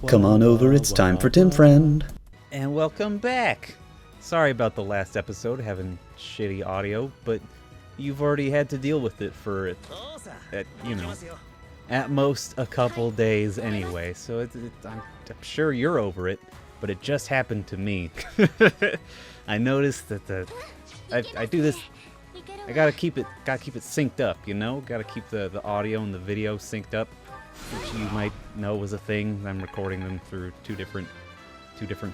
Come on over, it's time for Tim Friend. And welcome back. Sorry about the last episode, having shitty audio, but you've already had to deal with it for, at most a couple days anyway, so I'm sure you're over it, but it just happened to me. I noticed that I do this. I gotta keep it synced up, you know? Gotta keep the audio and the video synced up, which you might know was a thing. I'm recording them through two different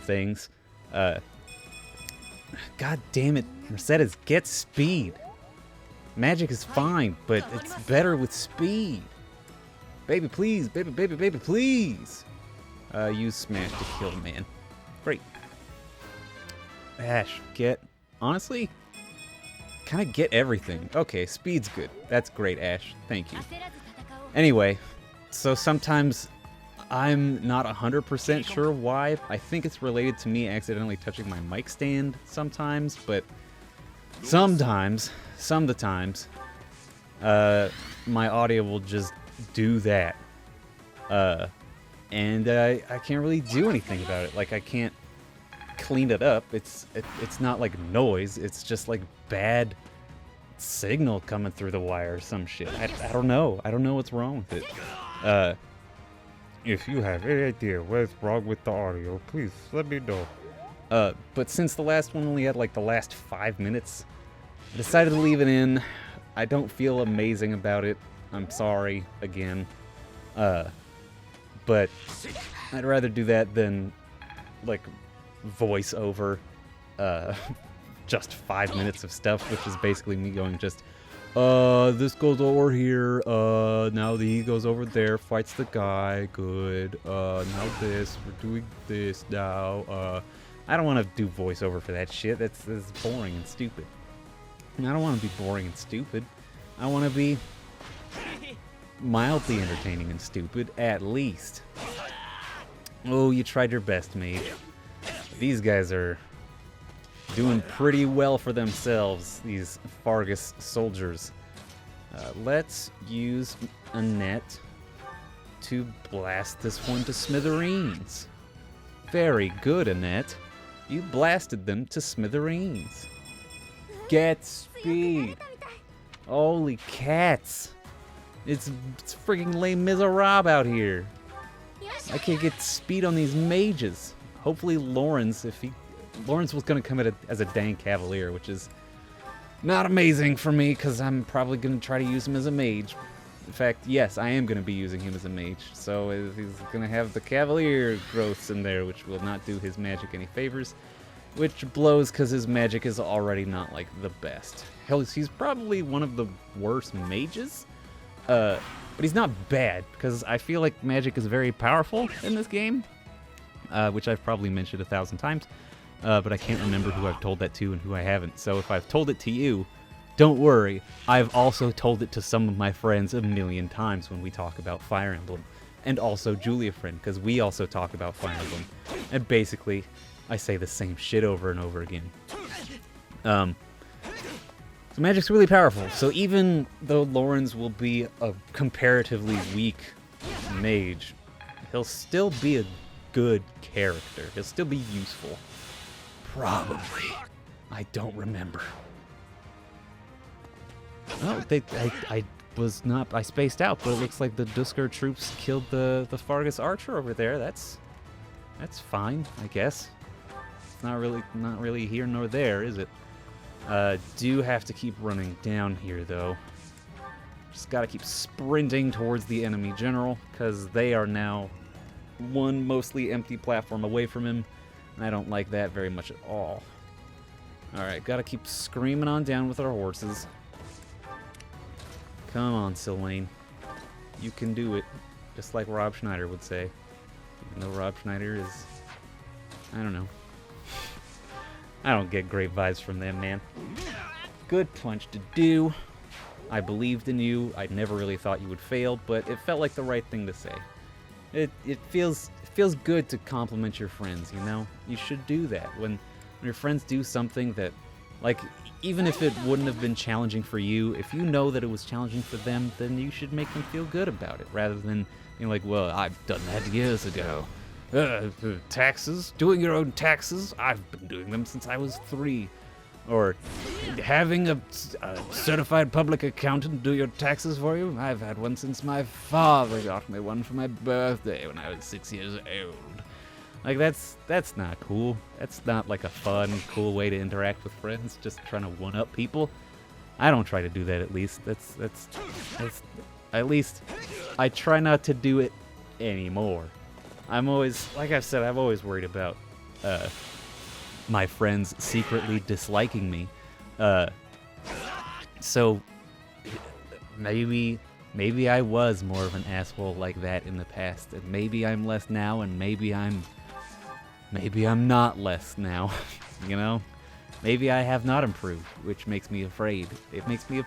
things. God damn it, Mercedes, get speed. Magic is fine, but it's better with speed. Baby, please, baby, please. Use Smash to kill the man. Great. Ash, honestly, kind of get everything. Okay, speed's good. That's great, Ash. Thank you. Anyway, so sometimes I'm not 100% sure why. I think it's related to me accidentally touching my mic stand sometimes, but some of the times, my audio will just do that. And I can't really do anything about it. Like, I can't clean it up. It's not like noise. It's just like bad signal coming through the wire or some shit. I don't know. I don't know what's wrong with it. If you have any idea what's wrong with the audio, please let me know. But since the last one only had like the last 5 minutes, I decided to leave it in. I don't feel amazing about it. I'm sorry again. But I'd rather do that than like voice over just 5 minutes of stuff, which is basically me going just this goes over here, now he goes over there, fights the guy, good, now this, we're doing this now. I don't want to do voiceover for that shit. That's boring and stupid. I don't want to be boring and stupid. I want to be mildly entertaining and stupid, at least. Oh, you tried your best, mate. These guys are doing pretty well for themselves, these Fargus soldiers. Let's use a net to blast this one to smithereens. Very good, Annette. You blasted them to smithereens. Get speed. Holy cats. It's friggin' Les Miserables out here. I can't get speed on these mages. Hopefully Lawrence was going to come in as a dang cavalier, which is not amazing for me, because I'm probably going to try to use him as a mage. In fact, yes, I am going to be using him as a mage, so he's going to have the cavalier growths in there, which will not do his magic any favors, which blows because his magic is already not, like, the best. Hell, he's probably one of the worst mages, but he's not bad, because I feel like magic is very powerful in this game, which I've probably mentioned 1,000 times. But I can't remember who I've told that to and who I haven't. So if I've told it to you, don't worry. I've also told it to some of my friends 1,000,000 times when we talk about Fire Emblem. And also Julia Friend, because we also talk about Fire Emblem. And basically, I say the same shit over and over again. So magic's really powerful. So even though Lawrence will be a comparatively weak mage, he'll still be a good character. He'll still be useful. Probably. I don't remember. Oh, I spaced out, but it looks like the Dusker troops killed the Fargus archer over there. That's fine, I guess. It's not really here nor there, is it? Do have to keep running down here, though. Just gotta keep sprinting towards the enemy general, because they are now one mostly empty platform away from him. I don't like that very much at all. Alright, gotta keep screaming on down with our horses. Come on, Sylvain. You can do it. Just like Rob Schneider would say. Even though Rob Schneider is... I don't know. I don't get great vibes from them, man. Good punch to do. I believed in you. I never really thought you would fail, but it felt like the right thing to say. It feels good to compliment your friends, you know? You should do that. When your friends do something that, like, even if it wouldn't have been challenging for you, if you know that it was challenging for them, then you should make them feel good about it, rather than being like, well, I've done that years ago. Taxes? Doing your own taxes? I've been doing them since I was 3. Or having a certified public accountant do your taxes for you? I've had one since my father got me one for my birthday when I was 6 years old. Like, that's not cool. That's not like a fun, cool way to interact with friends, just trying to one-up people. I don't try to do that, at least. That's at least I try not to do it anymore. I'm always, like I've said, I've always worried about my friends secretly disliking me. So maybe I was more of an asshole like that in the past, and maybe I'm less now, and maybe I'm not less now. You know, maybe I have not improved, which makes me afraid. It makes me,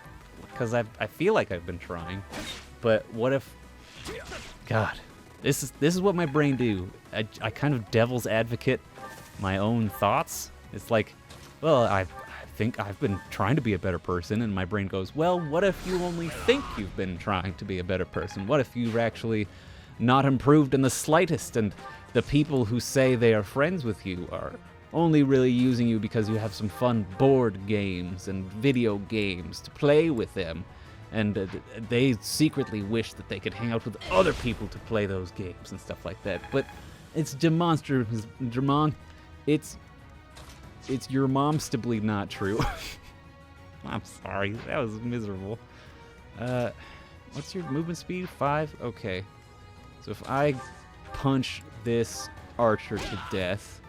because I feel like I've been trying, but what if? God, this is what my brain do. I kind of devil's advocate my own thoughts. It's like, well, I think I've been trying to be a better person, and my brain goes, well, what if you only think you've been trying to be a better person? What if you've actually not improved in the slightest, and the people who say they are friends with you are only really using you because you have some fun board games and video games to play with them, and they secretly wish that they could hang out with other people to play those games and stuff like that. But it's it's your momstably not true. I'm sorry, that was miserable. What's your movement speed? 5? Okay. So if I punch this archer to death,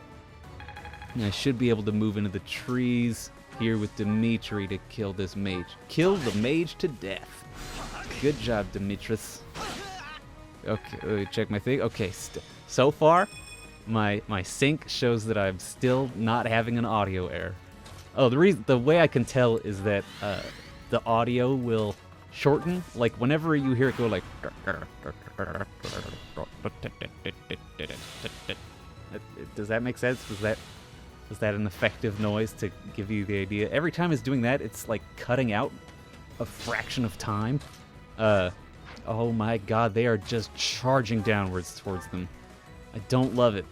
I should be able to move into the trees here with Dimitri to kill this mage. Kill the mage to death. Good job, Demetrius. Okay, let me check my thing. Okay, so far, my sync shows that I'm still not having an audio error. Oh, the way I can tell is that the audio will shorten. Like whenever you hear it go like, does that make sense? Was that an effective noise to give you the idea? Every time it's doing that, it's like cutting out a fraction of time. Oh my god, they are just charging downwards towards them. I don't love it.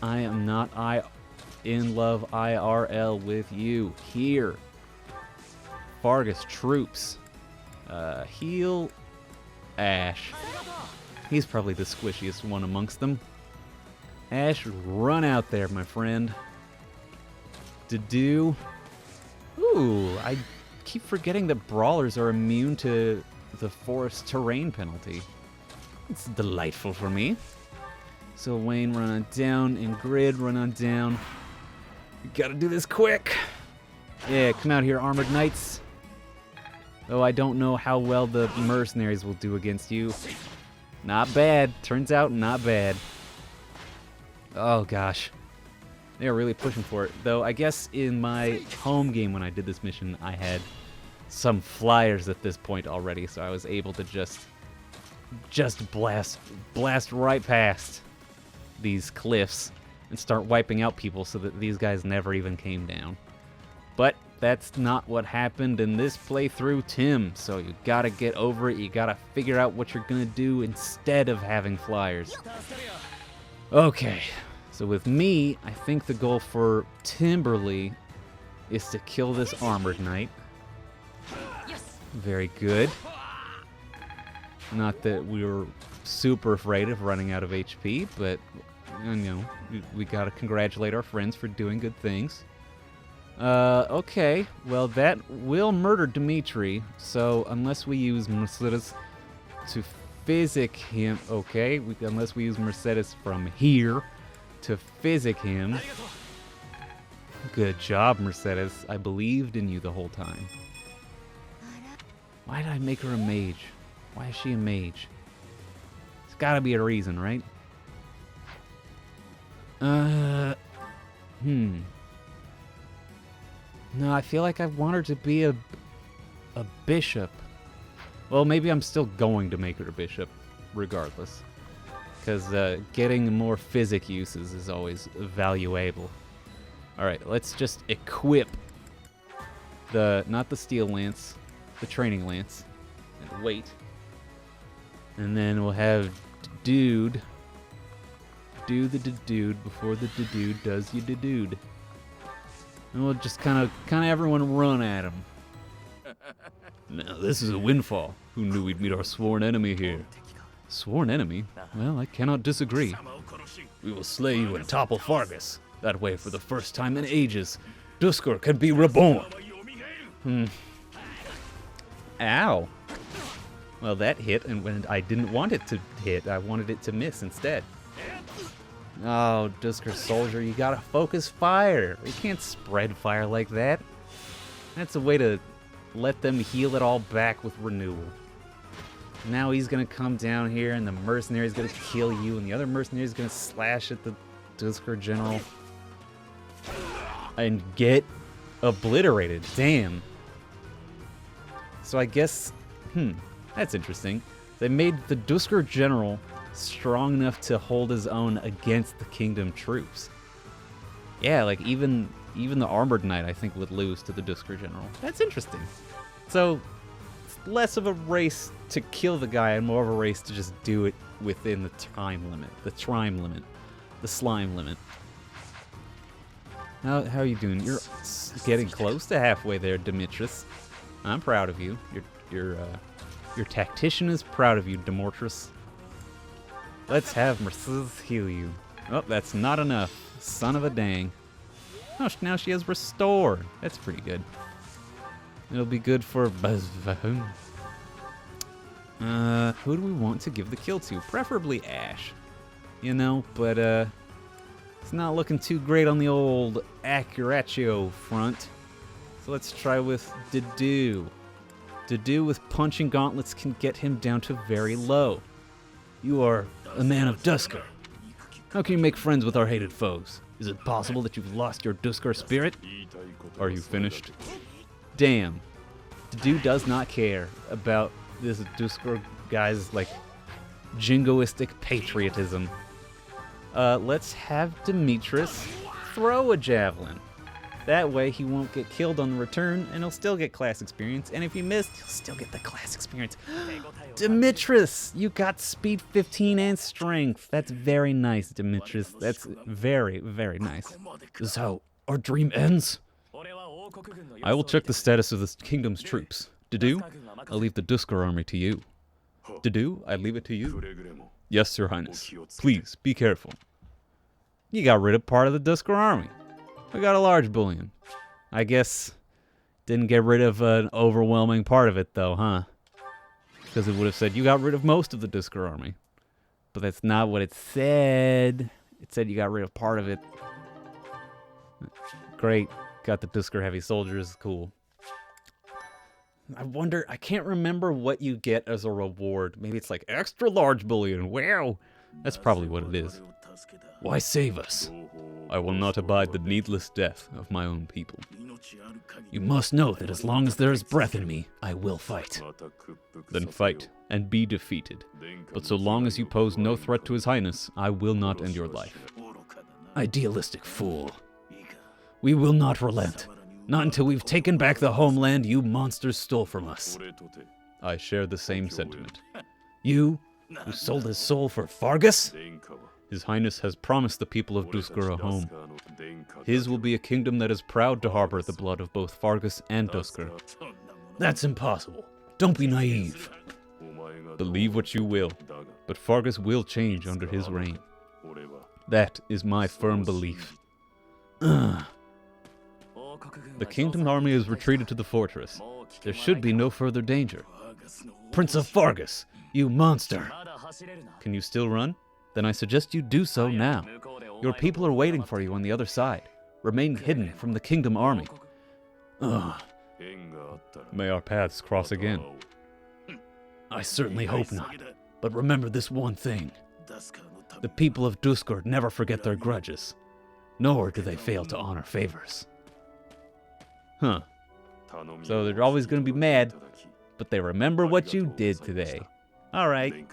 I am not in love IRL with you. Here. Fargus troops. Heal Ash. He's probably the squishiest one amongst them. Ash, run out there, my friend. To do. Ooh, I keep forgetting that brawlers are immune to the forest terrain penalty. It's delightful for me. So Wayne, run on down, and Grid, run on down. We gotta do this quick. Yeah, come out here, armored knights. Though I don't know how well the mercenaries will do against you. Not bad. Turns out not bad. Oh gosh. They are really pushing for it. Though I guess in my home game when I did this mission, I had some flyers at this point already, so I was able to just blast right past these cliffs and start wiping out people so that these guys never even came down. But that's not what happened in this playthrough, Tim. So you gotta get over it. You gotta figure out what you're gonna do instead of having flyers. Okay, so with me, I think the goal for Timberly is to kill this armored knight. Very good. Not that we were super afraid of running out of HP, but you know, we gotta congratulate our friends for doing good things. Okay, well that will murder Dimitri, so unless we use Mercedes to physic him, okay, unless we use Mercedes from here to physic him. Good job, Mercedes. I believed in you the whole time. Why did I make her a mage? Why is she a mage? There's gotta be a reason, right? No, I feel like I want her to be a bishop. Well, maybe I'm still going to make her a bishop, regardless. Because getting more physic uses is always valuable. Alright, let's just equip not the steel lance, the training lance, and wait. And then we'll have dude do the dude before the dude does you dude. And we'll just kind of everyone run at him. Now this is a windfall. Who knew we'd meet our sworn enemy here? Sworn enemy? Well, I cannot disagree. We will slay you and topple Fargus. That way, for the first time in ages, Duskur can be reborn. Ow. Well, that hit, and when I didn't want it to hit, I wanted it to miss instead. Oh, Duskur soldier, you gotta focus fire. You can't spread fire like that. That's a way to let them heal it all back with renewal. Now he's gonna come down here, and the mercenary's gonna kill you, and the other mercenary's gonna slash at the Duskur general and get obliterated. Damn. So I guess, that's interesting. They made the Duskur general strong enough to hold his own against the kingdom troops. Yeah, like even the armored knight, I think, would lose to the Duskur general. That's interesting. So it's less of a race to kill the guy and more of a race to just do it within the time limit, the slime limit. How are you doing? You're getting close to halfway there, Demetrius. I'm proud of you. Your tactician is proud of you, Demetrius. Let's have Mercedes heal you. Oh, that's not enough. Son of a dang. Oh, now she has restore. That's pretty good. It'll be good for who do we want to give the kill to? Preferably Ash. You know, but it's not looking too great on the old Accuratio front. So let's try with Dedu. Dedu with punching gauntlets can get him down to very low. You are a man of Duskur. How can you make friends with our hated foes? Is it possible that you've lost your Duskur spirit? Are you finished? Damn. Dedu does not care about this Duskur guy's, like, jingoistic patriotism. Let's have Demetrius throw a javelin. That way he won't get killed on the return, and he'll still get class experience. And if he missed, he'll still get the class experience. Demetrius, you got speed 15 and strength. That's very nice, Demetrius. That's very, very nice. This is how our dream ends. I will check the status of the kingdom's troops. Dedu, I'll leave the Duskur army to you. Dedu, I leave it to you. Yes, Your Highness. Please, be careful. You got rid of part of the Duskur army. We got a large bullion. I guess didn't get rid of an overwhelming part of it, though, huh? Because it would have said you got rid of most of the Duskur army. But that's not what it said. It said you got rid of part of it. Great. Got the Duskur heavy soldiers. Cool. I wonder, I can't remember what you get as a reward. Maybe it's like extra large bullion. Wow. That's probably what it is. Why save us? I will not abide the needless death of my own people. You must know that as long as there is breath in me, I will fight. Then fight, and be defeated. But so long as you pose no threat to His Highness, I will not end your life. Idealistic fool. We will not relent. Not until we've taken back the homeland you monsters stole from us. I share the same sentiment. You, who sold his soul for Fargus? His Highness has promised the people of Duskur a home. His will be a kingdom that is proud to harbor the blood of both Fargus and Duskur. That's impossible. Don't be naive. Believe what you will, but Fargus will change under his reign. That is my firm belief. The kingdom army has retreated to the fortress. There should be no further danger. Prince of Fargus, you monster! Can you still run? Then I suggest you do so now. Your people are waiting for you on the other side. Remain hidden from the kingdom army. Ugh. May our paths cross again. I certainly hope not. But remember this one thing. The people of Duskur never forget their grudges. Nor do they fail to honor favors. Huh. So they're always going to be mad, but they remember what you did today. All right.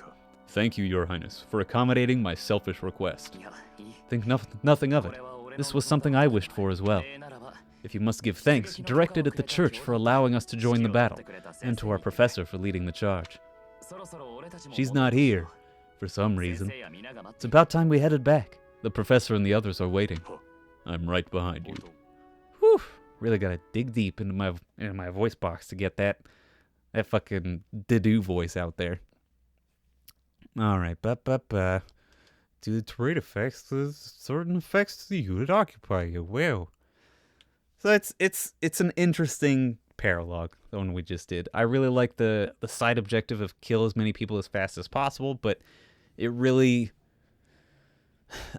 Thank you, Your Highness, for accommodating my selfish request. Think nothing of it. This was something I wished for as well. If you must give thanks, direct it at the church for allowing us to join the battle, and to our professor for leading the charge. She's not here, for some reason. It's about time we headed back. The professor and the others are waiting. I'm right behind you. Whew. Really gotta dig deep into my voice box to get that fucking Didu voice out there. Alright, Do the trait effects to certain effects to the unit occupy you. Wow. So it's an interesting paralogue, the one we just did. I really like the side objective of kill as many people as fast as possible, but it really...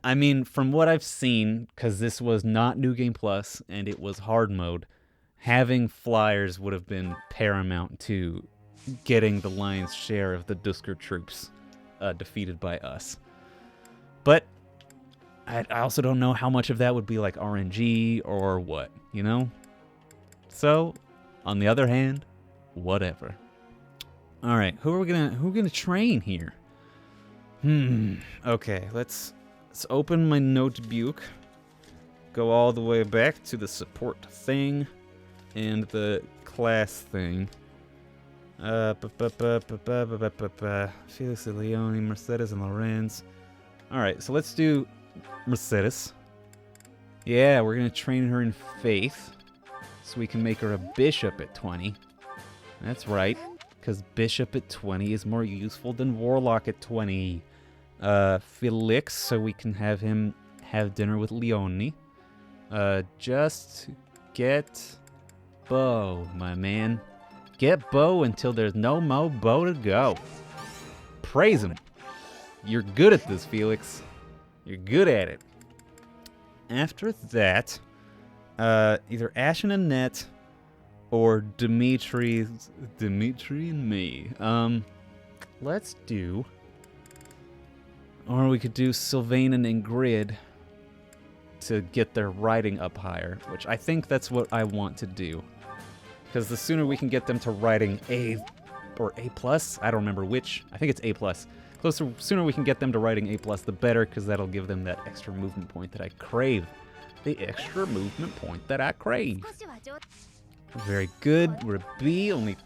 I mean, from what I've seen, because this was not New Game Plus and it was hard mode, having flyers would have been paramount to getting the lion's share of the Dusker troops defeated by us. But I also don't know how much of that would be like RNG or what, you know? So, on the other hand, whatever. All right, who are we gonna train here? Okay, let's open my notebook. Go all the way back to the support thing and the class thing. Felix, Leone, Mercedes, and Lorenz. Alright, so let's do Mercedes. Yeah, we're gonna train her in faith, so we can make her a bishop at 20. That's right, because bishop at 20 is more useful than warlock at 20. Felix, so we can have him have dinner with Leone. Just get Bo, my man. Get Bo until there's no more Bo to go. Praise him. You're good at this, Felix. You're good at it. After that, either Ash and Annette or Dimitri and me. Let's do... Or we could do Sylvain and Ingrid to get their writing up higher, which I think that's what I want to do. Because the sooner we can get them to writing A or A+, I don't remember which. I think it's A+. Sooner we can get them to writing A+, the better, because that'll give them that extra movement point that I crave. The extra movement point that I crave. Very good. We're a B, only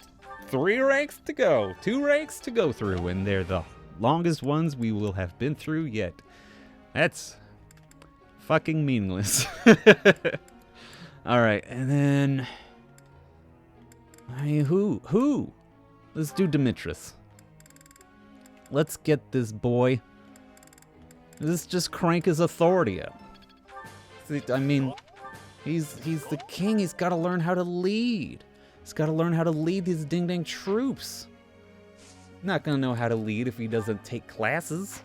3 ranks to go. 2 ranks to go through, and they're the longest ones we will have been through yet. That's fucking meaningless. Alright, and then... Who? Let's do Demetrius. Let's get this boy. Let's just crank his authority up. I mean, he's the king. He's got to learn how to lead. He's got to learn how to lead these ding-dang troops. Not gonna know how to lead if he doesn't take classes.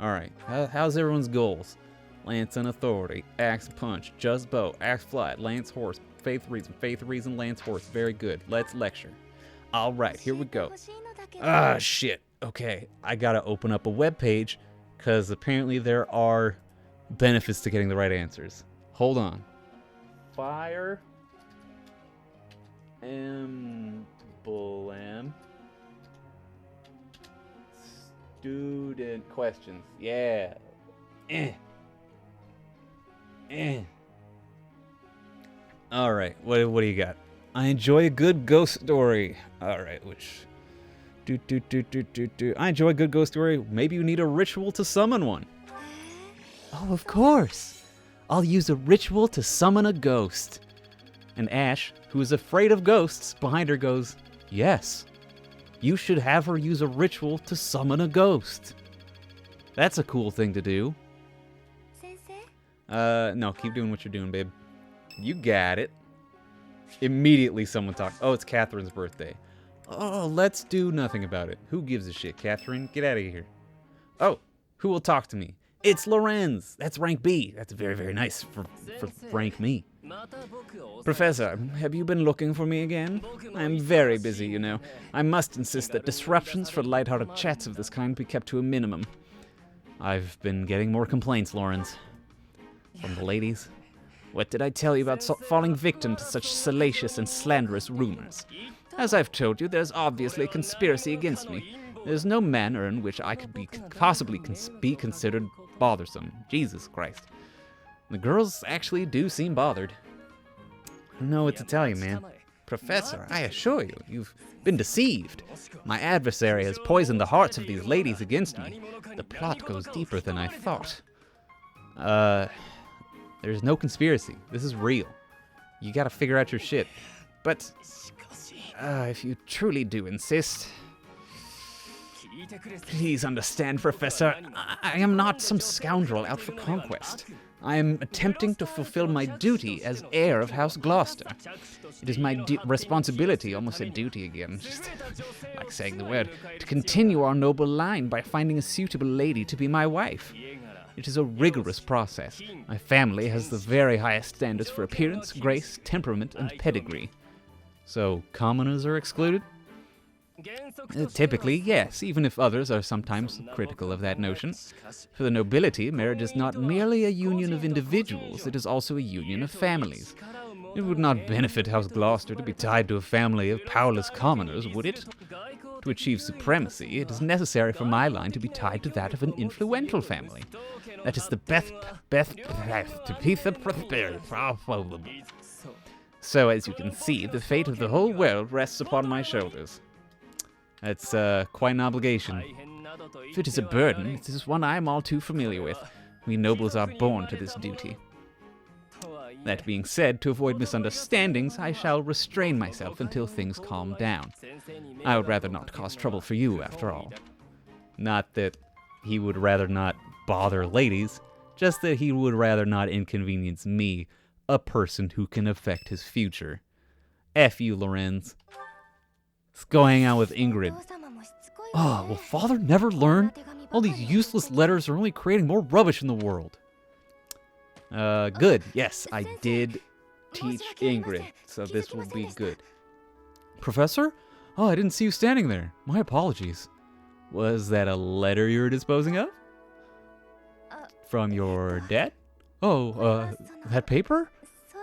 Alright, how's everyone's goals? Lance and authority, axe punch, just bow, axe fly, lance horse, faith reason, lance horse. Very good. Let's lecture. Alright, here we go. Ah, shit. Okay, I gotta open up a web page because apparently there are benefits to getting the right answers. Hold on. Fire Emblem student questions. Yeah. All right. What do you got? I enjoy a good ghost story. All right. Which? I enjoy a good ghost story. Maybe you need a ritual to summon one. Oh, of course. I'll use a ritual to summon a ghost. And Ash, who is afraid of ghosts, behind her goes, yes. You should have her use a ritual to summon a ghost. That's a cool thing to do. No, keep doing what you're doing, babe. You got it. Immediately someone talks. Oh, it's Catherine's birthday. Oh, let's do nothing about it. Who gives a shit, Catherine? Get out of here. Oh, who will talk to me? It's Lorenz. That's rank B. That's very, very nice for rank me. Professor, have you been looking for me again? I'm very busy, you know. I must insist that disruptions for lighthearted chats of this kind be kept to a minimum. I've been getting more complaints, Lorenz. From the ladies. What did I tell you about falling victim to such salacious and slanderous rumors? As I've told you, there's obviously a conspiracy against me. There's no manner in which I could possibly be considered bothersome. Jesus Christ. The girls actually do seem bothered. I don't know what to tell you, man. Professor, I assure you, you've been deceived. My adversary has poisoned the hearts of these ladies against me. The plot goes deeper than I thought. There's no conspiracy. This is real. You gotta figure out your shit. But, if you truly do insist, please understand, Professor, I am not some scoundrel out for conquest. I am attempting to fulfill my duty as heir of House Gloucester. It is my responsibility, almost a duty again, just like saying the word, to continue our noble line by finding a suitable lady to be my wife. It is a rigorous process. My family has the very highest standards for appearance, grace, temperament, and pedigree. So, commoners are excluded? Typically, yes, even if others are sometimes critical of that notion. For the nobility, marriage is not merely a union of individuals, it is also a union of families. It would not benefit House Gloucester to be tied to a family of powerless commoners, would it? To achieve supremacy, it is necessary for my line to be tied to that of an influential family. That is the best path to peace and prosperity for our family. So, as you can see, the fate of the whole world rests upon my shoulders. That's quite an obligation. If it is a burden, it is one I am all too familiar with. We nobles are born to this duty. That being said, to avoid misunderstandings, I shall restrain myself until things calm down. I would rather not cause trouble for you, after all. Not that he would rather not bother ladies, just that he would rather not inconvenience me, a person who can affect his future. F you, Lorenz. Let's go hang out with Ingrid. Oh, will Father never learn? All these useless letters are only creating more rubbish in the world. Good. Yes, I did teach Ingrid, so this will be good. Professor? Oh, I didn't see you standing there. My apologies. Was that a letter you were disposing of? From your dad? Oh, that paper?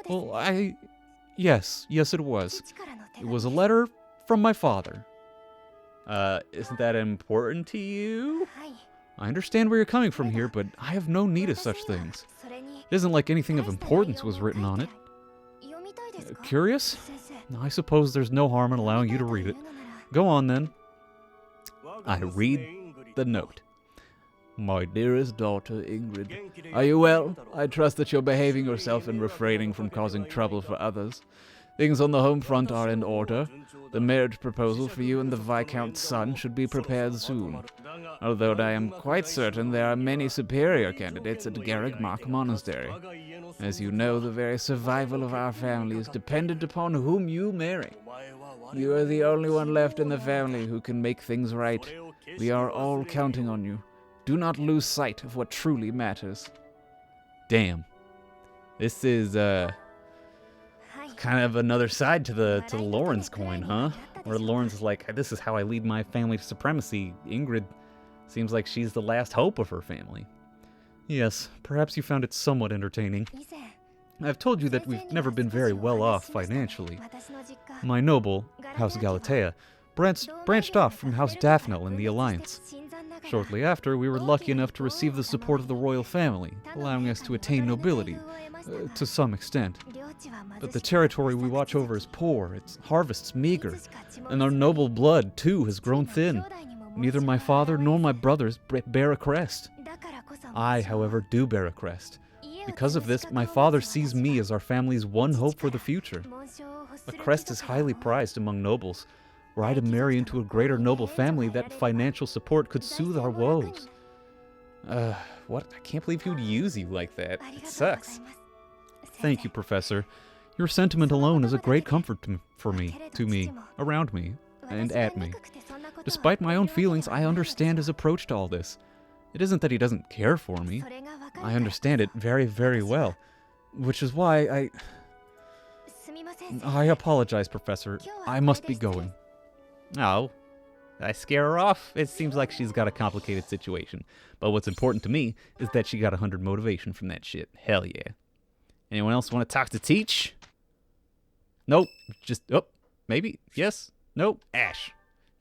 Well, Yes, it was. It was a letter from my father. Isn't that important to you? I understand where you're coming from here, but I have no need of such things. It isn't like anything of importance was written on it. Curious? I suppose there's no harm in allowing you to read it. Go on, then. I read the note. My dearest daughter, Ingrid, are you well? I trust that you're behaving yourself and refraining from causing trouble for others. Things on the home front are in order. The marriage proposal for you and the Viscount's son should be prepared soon. Although I am quite certain there are many superior candidates at Garrigmark Monastery. As you know, the very survival of our family is dependent upon whom you marry. You are the only one left in the family who can make things right. We are all counting on you. Do not lose sight of what truly matters. Damn. This is, kind of another side to the Lawrence coin, huh? Where Lawrence is like, this is how I lead my family to supremacy. Ingrid seems like she's the last hope of her family. Yes, perhaps you found it somewhat entertaining. I've told you that we've never been very well off financially. My noble, House Galatea, branched off from House Daphne in the alliance. Shortly after, we were lucky enough to receive the support of the royal family, allowing us to attain nobility, to some extent. But the territory we watch over is poor, its harvests meager, and our noble blood, too, has grown thin. Neither my father nor my brothers bear a crest. I, however, do bear a crest. Because of this, my father sees me as our family's one hope for the future. A crest is highly prized among nobles. Were I to marry into a greater noble family, that financial support could soothe our woes. What? I can't believe he would use you like that. It sucks. Thank you, Professor. Your sentiment alone is a great comfort to me, around me, and at me. Despite my own feelings, I understand his approach to all this. It isn't that he doesn't care for me. I understand it very, very well. Which is why I apologize, Professor. I must be going. Oh, did I scare her off? It seems like she's got a complicated situation. But what's important to me is that she got 100 motivation from that shit. Hell yeah. Anyone else want to talk to Teach? Nope. Maybe. Yes. Nope. Ash.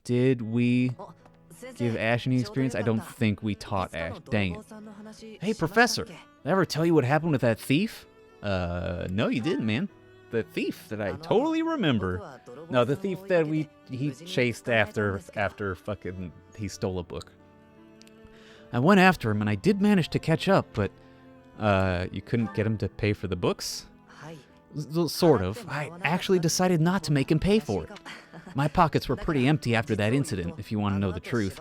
Did we give Ash any experience? I don't think we taught Ash. Dang it. Hey, Professor. Did I ever tell you what happened with that thief? No, you didn't, man. The thief that I totally remember. No, the thief that he chased after fucking he stole a book. I went after him and I did manage to catch up, but You couldn't get him to pay for the books? Sort of. I actually decided not to make him pay for it. My pockets were pretty empty after that incident, if you want to know the truth.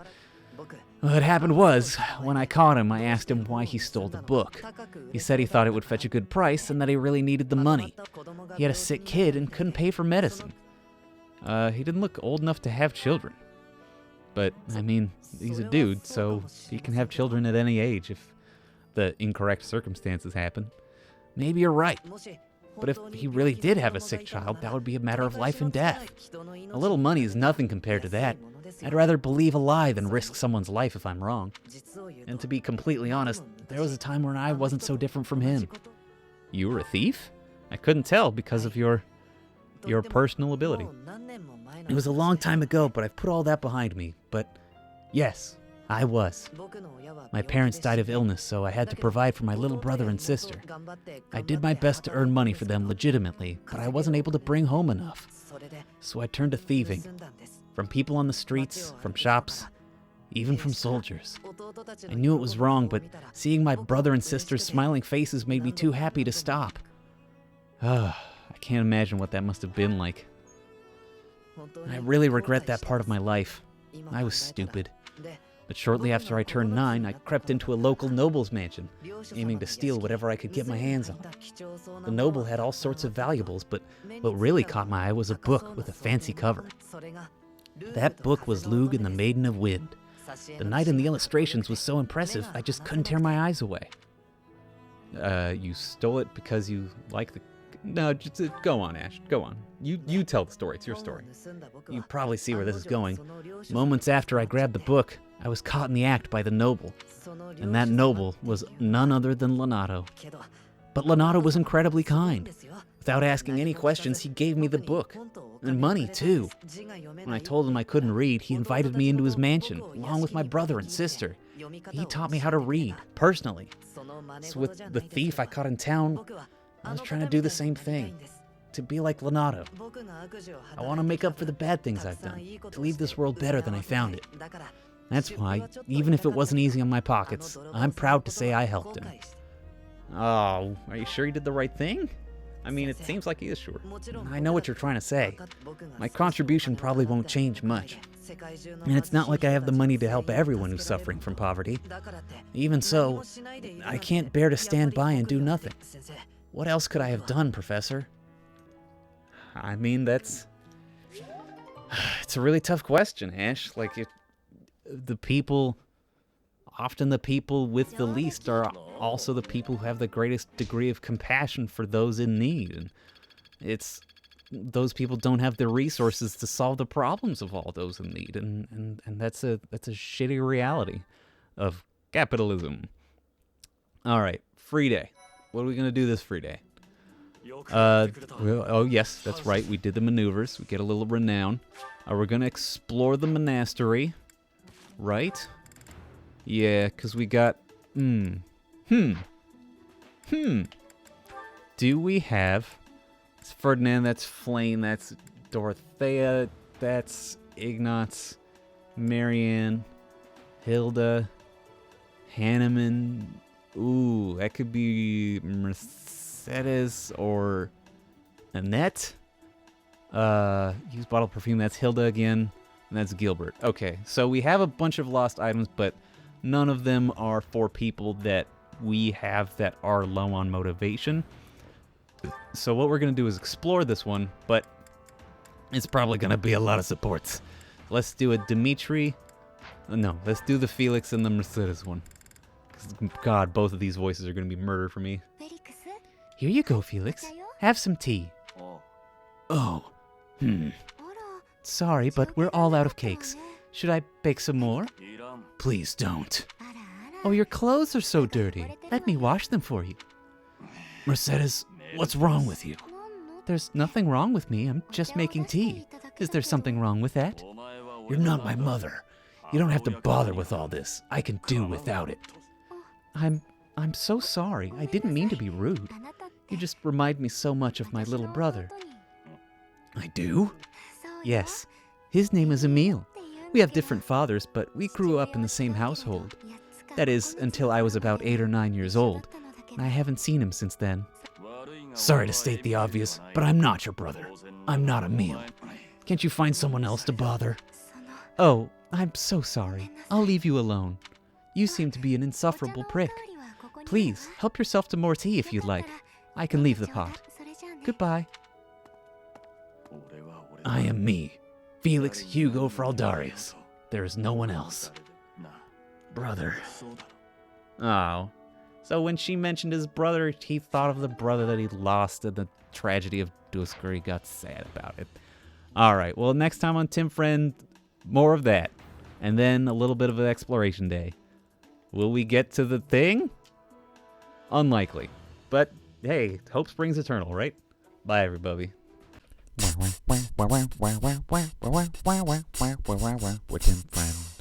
What happened was, when I caught him, I asked him why he stole the book. He said he thought it would fetch a good price and that he really needed the money. He had a sick kid and couldn't pay for medicine. He didn't look old enough to have children. But, I mean, he's a dude, so he can have children at any age if the incorrect circumstances happen. Maybe you're right. But if he really did have a sick child, that would be a matter of life and death. A little money is nothing compared to that. I'd rather believe a lie than risk someone's life if I'm wrong. And to be completely honest, there was a time when I wasn't so different from him. You were a thief? I couldn't tell because of your personal ability. It was a long time ago, but I've put all that behind me. But yes, I was. My parents died of illness, so I had to provide for my little brother and sister. I did my best to earn money for them legitimately, but I wasn't able to bring home enough. So I turned to thieving. From people on the streets, from shops, even from soldiers. I knew it was wrong, but seeing my brother and sister's smiling faces made me too happy to stop. I can't imagine what that must have been like. I really regret that part of my life. I was stupid. But shortly after I turned 9, I crept into a local noble's mansion, aiming to steal whatever I could get my hands on. The noble had all sorts of valuables, but what really caught my eye was a book with a fancy cover. That book was Lug and the Maiden of Wind. The knight in the illustrations was so impressive, I just couldn't tear my eyes away. You stole it because you like the... No, just go on, Ash. Go on. You tell the story. It's your story. You probably see where this is going. Moments after I grabbed the book, I was caught in the act by the noble. And that noble was none other than Leonardo. But Leonardo was incredibly kind. Without asking any questions, he gave me the book. And money, too. When I told him I couldn't read, he invited me into his mansion, along with my brother and sister. He taught me how to read, personally. So with the thief I caught in town, I was trying to do the same thing. To be like Leonardo. I want to make up for the bad things I've done. To leave this world better than I found it. That's why, even if it wasn't easy on my pockets, I'm proud to say I helped him. Oh, are you sure you did the right thing? I mean, it seems like he is sure. I know what you're trying to say. My contribution probably won't change much. And it's not like I have the money to help everyone who's suffering from poverty. Even so, I can't bear to stand by and do nothing. What else could I have done, Professor? I mean, it's a really tough question, Ash. Like, often the people with the least are also the people who have the greatest degree of compassion for those in need. And those people don't have the resources to solve the problems of all those in need. And that's a shitty reality of capitalism. All right, free day. What are we going to do this free day? Oh, yes, that's right. We did the maneuvers. We get a little renown. We're going to explore the monastery. Right? Yeah, because we got... Do we have... It's Ferdinand, that's Flame, that's Dorothea, that's Ignatz, Marianne, Hilda, Hanneman... Ooh, that could be Mercedes or Annette. Use bottle of perfume, that's Hilda again. And that's Gilbert. Okay, so we have a bunch of lost items, but none of them are for people that we have that are low on motivation. So what we're going to do is explore this one, but it's probably going to be a lot of supports. Let's do a Dimitri. No, let's do the Felix and the Mercedes one. God, both of these voices are going to be murder for me. Here you go, Felix. Have some tea. Oh. Sorry, but we're all out of cakes. Should I bake some more? Please don't. Oh, your clothes are so dirty. Let me wash them for you. Mercedes, what's wrong with you? There's nothing wrong with me. I'm just making tea. Is there something wrong with that? You're not my mother. You don't have to bother with all this. I can do without it. I'm so sorry. I didn't mean to be rude. You just remind me so much of my little brother. I do? Yes. His name is Emile. We have different fathers, but we grew up in the same household. That is, until I was about 8 or 9 years old. I haven't seen him since then. Sorry to state the obvious, but I'm not your brother. I'm not a meal. Can't you find someone else to bother? Oh, I'm so sorry. I'll leave you alone. You seem to be an insufferable prick. Please, help yourself to more tea if you'd like. I can leave the pot. Goodbye. I am me, Felix Hugo Fraldarius. There is no one else. Brother. Oh. So when she mentioned his brother, he thought of the brother that he lost in the tragedy of Dusker. He got sad about it. Alright, well, next time on Tim Friend, more of that. And then a little bit of an exploration day. Will we get to the thing? Unlikely. But, hey, hope springs eternal, right? Bye, everybody. We're Tim Friend.